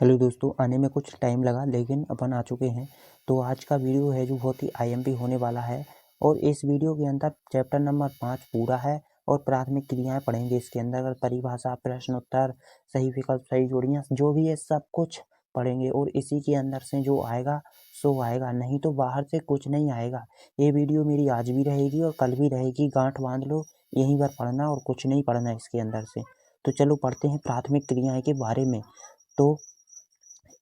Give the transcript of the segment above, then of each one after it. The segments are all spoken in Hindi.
हेलो दोस्तों, आने में कुछ टाइम लगा लेकिन अपन आ चुके हैं। तो आज का वीडियो है जो बहुत ही आईएमपी होने वाला है और इस वीडियो के अंदर चैप्टर नंबर 5 पूरा है और प्राथमिक क्रियाएं पढ़ेंगे। इसके अंदर अगर परिभाषा, प्रश्न उत्तर, सही विकल्प, सही जोड़ियां जो भी है सब कुछ पढ़ेंगे और इसी के अंदर से जो आएगा सो आएगा, नहीं तो बाहर से कुछ नहीं आएगा। ये वीडियो मेरी आज भी रहेगी और कल भी रहेगी, गांठ बांध लो, यहीं पर पढ़ना और कुछ नहीं पढ़ना इसके अंदर से। तो चलो पढ़ते हैं प्राथमिक क्रियाएं के बारे में। तो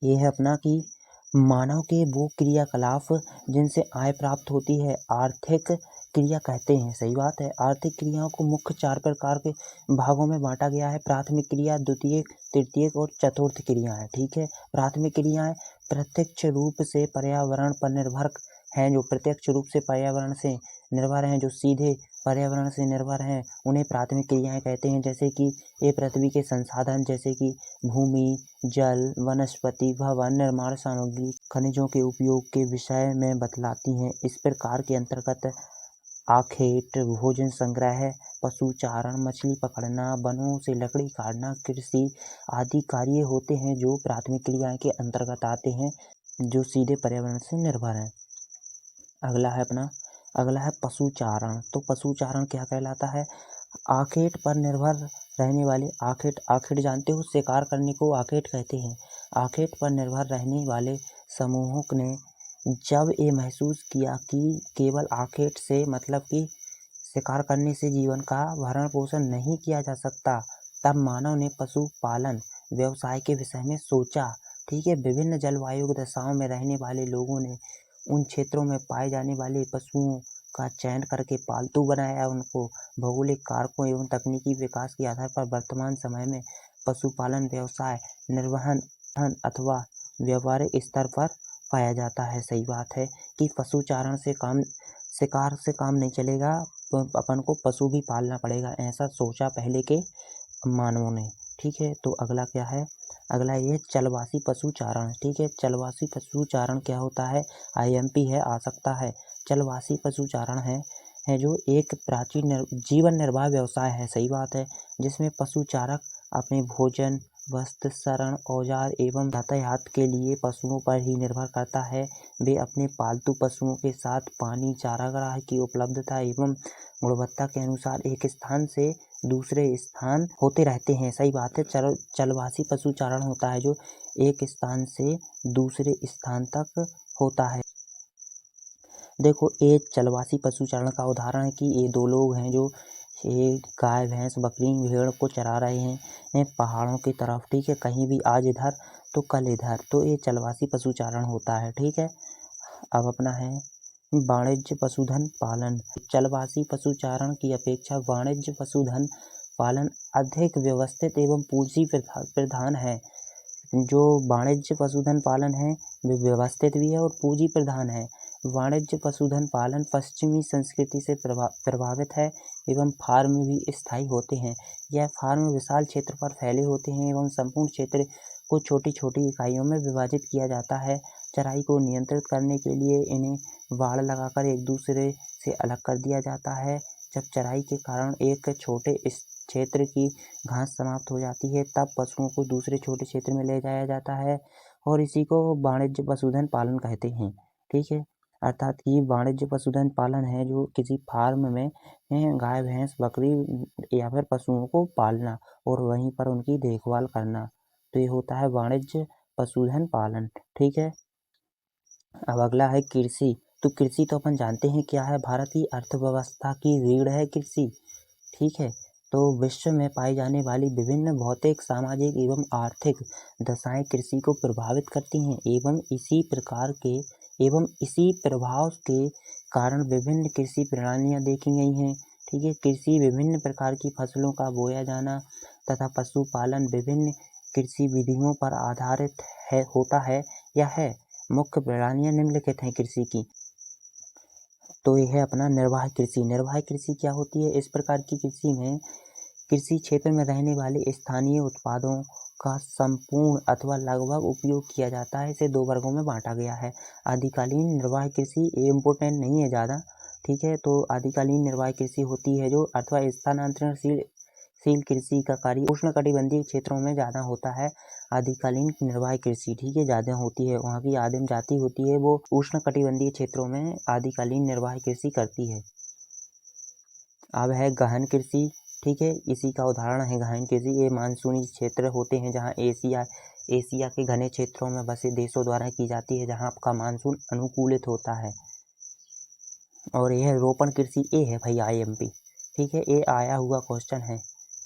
ये है अपना कि मानव के वो क्रियाकलाप जिनसे आय प्राप्त होती है आर्थिक क्रिया कहते हैं। सही बात है। आर्थिक क्रियाओं को मुख्य 4 प्रकार के भागों में बांटा गया है। प्राथमिक क्रिया, द्वितीयक, तृतीयक और चतुर्थ क्रिया है। ठीक है। प्राथमिक क्रियाएं प्रत्यक्ष रूप से पर्यावरण पर निर्भर हैं, जो प्रत्यक्ष रूप से पर्यावरण से निर्भर हैं, जो सीधे पर्यावरण से निर्भर हैं, उन्हें प्राथमिक क्रियाएं कहते हैं। जैसे कि ये पृथ्वी के संसाधन जैसे कि भूमि, जल, वनस्पति, भवन, निर्माण सामग्री, खनिजों के उपयोग के विषय में बतलाती हैं। इस प्रकार के अंतर्गत आखेट, भोजन संग्रह, पशु चारण, मछली पकड़ना, वनों से लकड़ी काटना, कृषि आदि कार्य होते हैं जो प्राथमिक क्रियाएं के अंतर्गत आते हैं, जो सीधे पर्यावरण से निर्भर हैं। अगला है पशु चारण। तो पशु चारण क्या कहलाता है? आखेट पर निर्भर रहने वाले आखेट जानते हो, शिकार करने को आखेट कहते हैं। आखेट पर निर्भर रहने वाले समूहों ने जब ये महसूस किया कि केवल आखेट से मतलब कि शिकार करने से जीवन का भरण पोषण नहीं किया जा सकता, तब मानव ने पशुपालन व्यवसाय के विषय में सोचा। ठीक है। विभिन्न जलवायु दशाओं में रहने वाले लोगों ने उन क्षेत्रों में पाए जाने वाले पशुओं का चयन करके पालतू बनाया। उनको भौगोलिक कारकों एवं तकनीकी विकास के आधार पर वर्तमान समय में पशुपालन व्यवसाय निर्वहन अथवा व्यापारिक स्तर पर पाया जाता है। सही बात है कि पशुचारण से काम, शिकार से काम नहीं चलेगा, अपन को पशु भी पालना पड़ेगा, ऐसा सोचा पहले के मानवों ने। ठीक है। तो अगला क्या है? अगला ये चलवासी पशुचारण। ठीक है। चलवासी पशुचारण क्या होता है? आईएमपी है, आ सकता है। चलवासी पशुचारण है जो एक प्राचीन जीवन निर्वाह व्यवसाय है। सही बात है। जिसमें पशुचारक अपने भोजन, वस्त्र, शरण, औजार एवं यातायात के लिए पशुओं पर ही निर्भर करता है। वे अपने पालतू पशुओं के साथ पानी, चारागाह की उपलब्धता एवं गुणवत्ता के अनुसार एक स्थान से दूसरे स्थान होते रहते हैं। सही बात है। चलवासी पशुचारण होता है जो एक स्थान से दूसरे स्थान तक होता है। देखो, एक चलवासी पशुचारण का उदाहरण है कि ये 2 लोग हैं जो ये गाय, भैंस, बकरी, भेड़ को चरा रहे हैं पहाड़ों की तरफ। ठीक है। कहीं भी आज इधर तो कल इधर, तो ये चलवासी पशुचारण होता है। ठीक है। अब अपना है वाणिज्य पशुधन पालन। चलवासी पशुचारण की अपेक्षा वाणिज्य पशुधन पालन अधिक व्यवस्थित एवं पूंजी प्रधान है। जो वाणिज्य पशुधन पालन है वे व्यवस्थित भी है और पूंजी प्रधान है। वाणिज्य पशुधन पालन पश्चिमी संस्कृति से प्रभावित है एवं फार्म भी स्थायी होते हैं। यह फार्म विशाल क्षेत्र पर फैले होते हैं एवं संपूर्ण क्षेत्र को छोटी छोटी इकाइयों में विभाजित किया जाता है। चराई को नियंत्रित करने के लिए इन्हें बाड़ लगाकर एक दूसरे से अलग कर दिया जाता है। जब चराई के कारण एक छोटे क्षेत्र की घास समाप्त हो जाती है, तब पशुओं को दूसरे छोटे क्षेत्र में ले जाया जाता है और इसी को वाणिज्य पशुधन पालन कहते हैं। ठीक है। अर्थात कि वाणिज्य पशुधन पालन है जो किसी फार्म में गाय, भैंस, बकरी या फिर पशुओं को पालना और वहीं पर उनकी देखभाल करना, तो ये होता है वाणिज्य पशुधन पालन। ठीक है। अब अगला है कृषि। तो कृषि तो अपन जानते हैं क्या है? भारत की अर्थव्यवस्था की रीढ़ है कृषि। ठीक है। तो विश्व में पाई जाने वाली विभिन्न भौतिक, सामाजिक एवं आर्थिक दशाएं कृषि को प्रभावित करती हैं एवं इसी प्रभाव के कारण विभिन्न कृषि प्रणालियां देखी गई हैं। ठीक है। कृषि विभिन्न प्रकार की फसलों का बोया जाना तथा पशुपालन विभिन्न कृषि विधियों पर आधारित होता है या है। मुख्य प्रणालियां निम्नलिखित हैं कृषि की। तो यह है अपना निर्वाह कृषि। निर्वाह कृषि क्या होती है? इस प्रकार की कृषि में कृषि क्षेत्र में रहने वाले स्थानीय उत्पादों का संपूर्ण अथवा लगभग उपयोग किया जाता है। इसे 2 वर्गों में बांटा गया है। आदिकालीन निर्वाह कृषि, ये इम्पोर्टेंट नहीं है ज़्यादा। ठीक है। तो आदिकालीन निर्वाह कृषि होती है जो अथवा स्थानांतरणशील कृषि का कार्य उष्णकटिबंधीय क्षेत्रों में ज़्यादा होता है। आदिकालीन निर्वाह कृषि, ठीक है, ज़्यादा होती है, वहाँ की आदिम जाति होती है वो उष्णकटिबंधीय क्षेत्रों में आदिकालीन निर्वाह कृषि करती है। अब है गहन कृषि, ठीक है, इसी का उदाहरण है गहन कृषि। ये मानसूनी क्षेत्र होते हैं जहाँ एशिया के घने क्षेत्रों में बसे देशों द्वारा की जाती है, जहाँ आपका मानसून अनुकूलित होता है। और यह रोपण कृषि ए है भाई, IMP, ठीक है, ये आया हुआ क्वेश्चन है।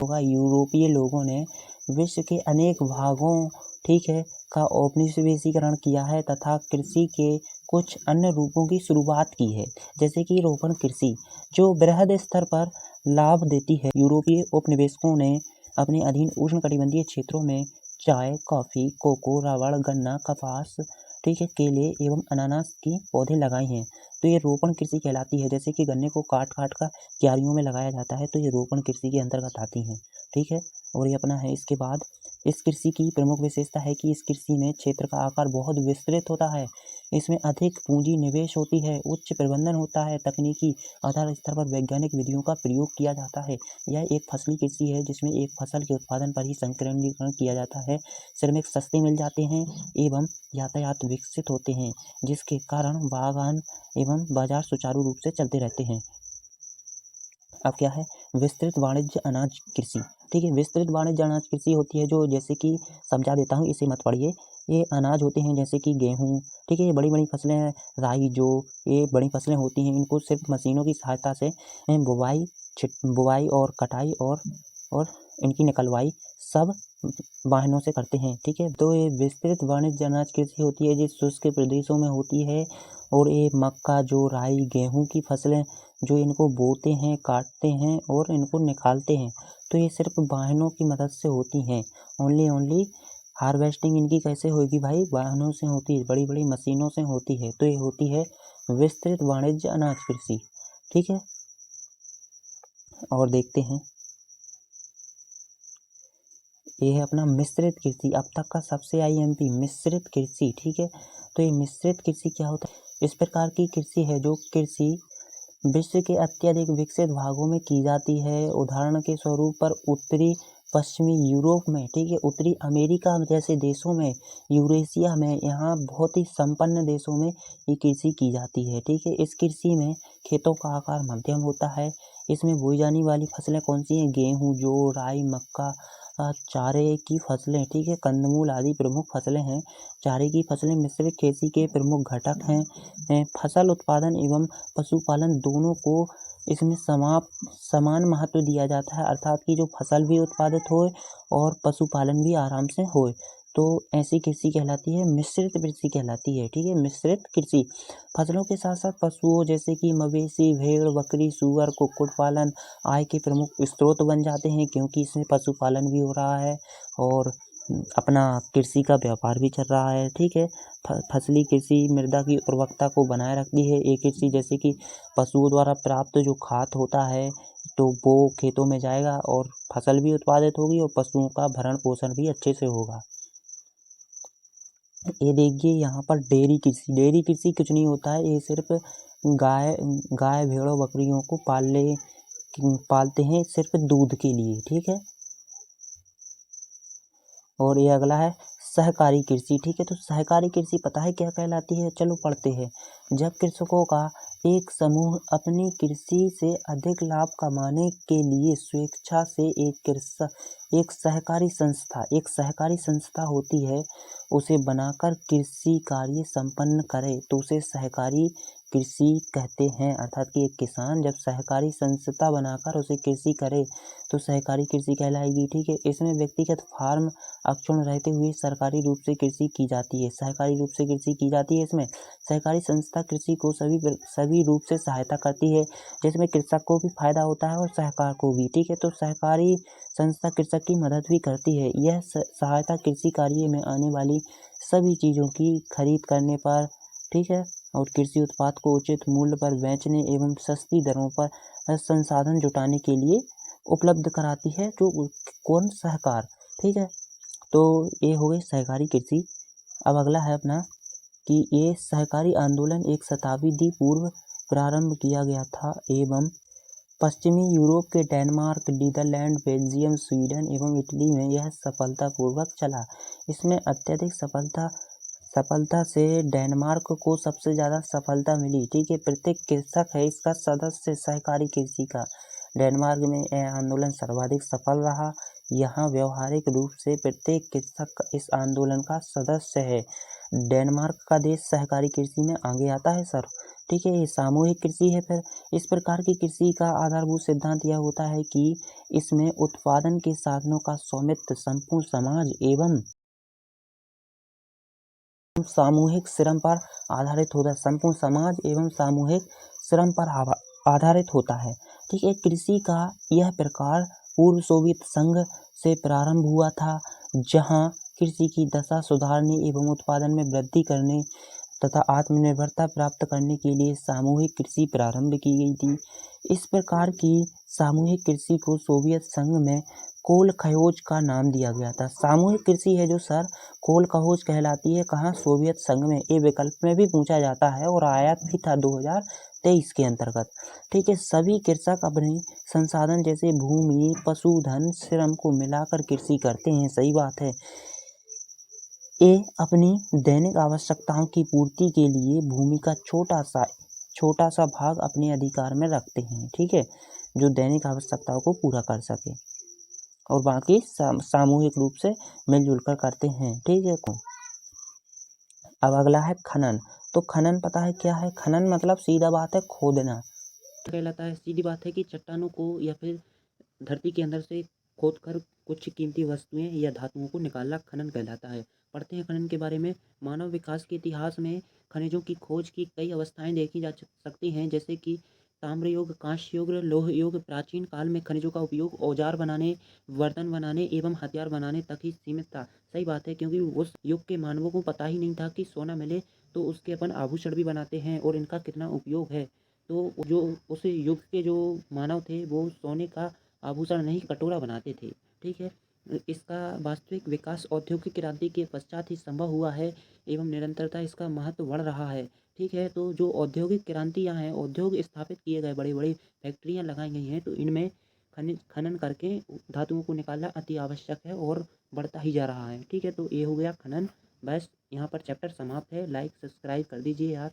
होगा यूरोपीय लोगों ने विश्व के अनेक भागों, ठीक है, का औपनिवेशीकरण किया है तथा कृषि के कुछ अन्य रूपों की शुरुआत की है, जैसे कि रोपण कृषि जो बृहद स्तर पर लाभ देती है। यूरोपीय उपनिवेशकों ने अपने अधीन उष्णकटिबंधीय क्षेत्रों में चाय, कॉफी, कोको, रबड़, गन्ना, कपास, ठीक है, केले एवं अनानास की पौधे लगाए हैं। तो ये रोपण कृषि कहलाती है। जैसे कि गन्ने को काट काट कर क्यारियों में लगाया जाता है, तो ये रोपण कृषि के अंतर्गत आती हैं, ठीक है। और ये अपना है। इसके बाद इस कृषि की प्रमुख विशेषता है कि इस कृषि में क्षेत्र का आकार बहुत विस्तृत होता है, इसमें अधिक पूंजी निवेश होती है, उच्च प्रबंधन होता है, तकनीकी आधार स्तर पर वैज्ञानिक विधियों का प्रयोग किया जाता है। यह एक फसली कृषि है जिसमें एक फसल के उत्पादन पर ही संकेंद्रीकरण किया जाता है। श्रमिक सस्ते मिल जाते हैं एवं यातायात विकसित होते हैं, जिसके कारण बागान एवं बाजार सुचारू रूप से चलते रहते हैं। अब क्या है, विस्तृत वाणिज्य अनाज कृषि, ठीक है। विस्तृत वाणिज्य अनाज कृषि होती है जो, जैसे कि समझा देता हूँ, इसे मत पढ़िए। ये अनाज होते हैं जैसे कि गेहूँ, ठीक है, ये बड़ी बड़ी फसलें हैं, राई, जो ये बड़ी फसलें होती हैं, इनको सिर्फ मशीनों की सहायता से बुवाई और कटाई और इनकी निकलवाई सब वाहनों से करते हैं, ठीक है। तो ये विस्तृत वाणिज्य अनाज कृषि होती है जो शुष्क प्रदेशों में होती है। और ये मक्का, जो राई, गेहूँ की फसलें जो इनको बोते हैं, काटते हैं और इनको निकालते हैं, तो ये सिर्फ वाहनों की मदद से होती हैं। ओनली हार्वेस्टिंग इनकी कैसे होगी भाई, वाहनों से होती है, बड़ी बड़ी मशीनों से होती है। तो ये होती है विस्तृत वाणिज्य अनाज कृषि, ठीक है। और देखते हैं, ये है अपना मिश्रित कृषि, अब तक का सबसे IMP मिश्रित कृषि, ठीक है। तो ये मिश्रित कृषि क्या होता है, इस प्रकार की कृषि है जो कृषि विश्व के अत्यधिक विकसित भागों में की जाती है। उदाहरण के स्वरूप पर उत्तरी पश्चिमी यूरोप में, ठीक है, उत्तरी अमेरिका जैसे देशों में, यूरेशिया में, यहाँ बहुत ही संपन्न देशों में ये कृषि की जाती है, ठीक है। इस कृषि में खेतों का आकार मध्यम होता है। इसमें बोई जाने वाली फसलें कौन सी हैं, गेहूँ, जौ, राई, मक्का, चारे की फसलें, ठीक है, कंदमूल आदि प्रमुख फसलें हैं। चारे की फसलें मिश्रित खेती के प्रमुख घटक हैं। फसल उत्पादन एवं पशुपालन दोनों को इसमें समान महत्व दिया जाता है, अर्थात कि जो फसल भी उत्पादित होए और पशुपालन भी आराम से होए, तो ऐसी कृषि कहलाती है मिश्रित कृषि कहलाती है, ठीक है। मिश्रित कृषि फसलों के साथ साथ पशुओं जैसे कि मवेशी, भेड़, बकरी, सूअर, कुक्कुट पालन आय के प्रमुख स्रोत बन जाते हैं, क्योंकि इसमें पशुपालन भी हो रहा है और अपना कृषि का व्यापार भी चल रहा है, ठीक है। फसली कृषि मृदा की उर्वरकता को बनाए रखती है। एक कृषि जैसे कि पशुओं द्वारा प्राप्त जो खाद होता है, तो वो खेतों में जाएगा और फसल भी उत्पादित होगी और पशुओं का भरण पोषण भी अच्छे से होगा। ये देखिए यहाँ पर डेयरी कृषि कुछ नहीं होता है, ये सिर्फ गाय भेड़ों बकरियों को पालते हैं सिर्फ दूध के लिए, ठीक है। और ये अगला है सहकारी कृषि, ठीक है। तो सहकारी कृषि पता है क्या कहलाती है, चलो पढ़ते हैं। जब कृषकों का एक समूह अपनी कृषि से अधिक लाभ कमाने के लिए स्वेच्छा से एक सहकारी संस्था होती है, उसे बनाकर कृषि कार्य संपन्न करे, तो उसे सहकारी कृषि कहते हैं। अर्थात कि एक किसान जब सहकारी संस्था बनाकर उसे कृषि करे तो सहकारी कृषि कहलाएगी, ठीक है। इसमें व्यक्तिगत फार्म अक्षुण्ण रहते हुए सरकारी रूप से कृषि की जाती है, सहकारी रूप से कृषि की जाती है। इसमें सहकारी संस्था कृषि को सभी रूप से सहायता करती है, जिसमें कृषक को भी फायदा होता है और सहकार को भी, ठीक है। तो सहकारी संस्था कृषक की मदद भी करती है। यह सहायता कृषि कार्य में आने वाली सभी चीज़ों की खरीद करने पर, ठीक है, और कृषि उत्पाद को उचित मूल्य पर बेचने एवं सस्ती दरों पर संसाधन जुटाने के लिए उपलब्ध कराती है, जो कौन, सहकार, ठीक है। तो ये हो गई सहकारी कृषि। अब अगला है अपना कि ये सहकारी आंदोलन एक शताब्दी पूर्व प्रारंभ किया गया था एवं पश्चिमी यूरोप के डेनमार्क, नीदरलैंड, बेल्जियम, स्वीडन एवं इटली में यह सफलतापूर्वक चला। इसमें अत्यधिक सफलता से डेनमार्क को सबसे ज़्यादा सफलता मिली। ठीक है, प्रत्येक कृषक है इसका सदस्य सहकारी कृषि का। डेनमार्क में यह आंदोलन सर्वाधिक सफल रहा। यहाँ व्यवहारिक रूप से प्रत्येक कृषक इस आंदोलन का सदस्य है। डेनमार्क का देश सहकारी कृषि में आगे आता है सर। ठीक है, ये सामूहिक कृषि है। फिर इस प्रकार की कृषि का आधारभूत सिद्धांत यह होता है कि इसमें उत्पादन के साधनों का स्वामित्व संपूर्ण समाज एवं सामूहिक श्रम पर आधारित होता है। संपूर्ण समाज एवं सामूहिक श्रम पर आधारित होता है। ठीक है, कृषि का यह प्रकार पूर्व सोवियत संघ से प्रारंभ हुआ था, जहां कृषि की दशा सुधारने एवं उत्पादन में वृद्धि करने तथा आत्मनिर्भरता प्राप्त करने के लिए सामूहिक कृषि प्रारंभ की गई थी। इस प्रकार की सामूहिक कृषि को सोवियत संघ में कोलखयोज का नाम दिया गया था। सामूहिक कृषि है जो सर कोलखयोज कहलाती है। कहाँ? सोवियत संघ में। ये विकल्प में भी पूछा जाता है और आया भी था 2023 के अंतर्गत। ठीक है, सभी कृषक अपने संसाधन जैसे भूमि, पशुधन, श्रम को मिलाकर कृषि करते हैं। सही बात है। ये अपनी दैनिक आवश्यकताओं की पूर्ति के लिए भूमि का छोटा सा भाग अपने अधिकार में रखते हैं। ठीक है, जो दैनिक आवश्यकताओं को पूरा कर सके और बाकी सामूहिक रूप से मिलजुल कर करते हैं। ठीक है। अब अगला है खनन। तो खनन पता है क्या है? खनन मतलब सीधा बात है खोदना कहलाता है। सीधी बात है कि चट्टानों को या फिर धरती के अंदर से खोदकर कुछ कीमती वस्तुएं या धातुओं को निकालना खनन कहलाता है। पढ़ते हैं खनन के बारे में। मानव विकास के इतिहास में खनिजों की खोज की कई अवस्थाएं देखी जा सकती हैं, जैसे कि ताम्र युग, कांस्य युग, लौह युग। प्राचीन काल में खनिजों का उपयोग औजार बनाने, बर्तन बनाने एवं हथियार बनाने तक ही सीमित था। सही बात है, क्योंकि उस युग के मानवों को पता ही नहीं था कि सोना मिले तो उसके अपन आभूषण भी बनाते हैं और इनका कितना उपयोग है। तो जो उस युग के जो मानव थे वो सोने का आभूषण नहीं कटोरा बनाते थे। ठीक है, इसका वास्तविक विकास औद्योगिक क्रांति के पश्चात ही संभव हुआ है एवं निरंतरता इसका महत्व बढ़ रहा है। ठीक है, तो जो औद्योगिक क्रांतियाँ हैं, उद्योग स्थापित किए गए, बड़ी बड़ी फैक्ट्रियाँ लगाई गई हैं, तो इनमें खनिज खनन करके धातुओं को निकालना अति आवश्यक है और बढ़ता ही जा रहा है। ठीक है, तो ये हो गया खनन। बस यहाँ पर चैप्टर समाप्त है। लाइक सब्सक्राइब कर दीजिए यार।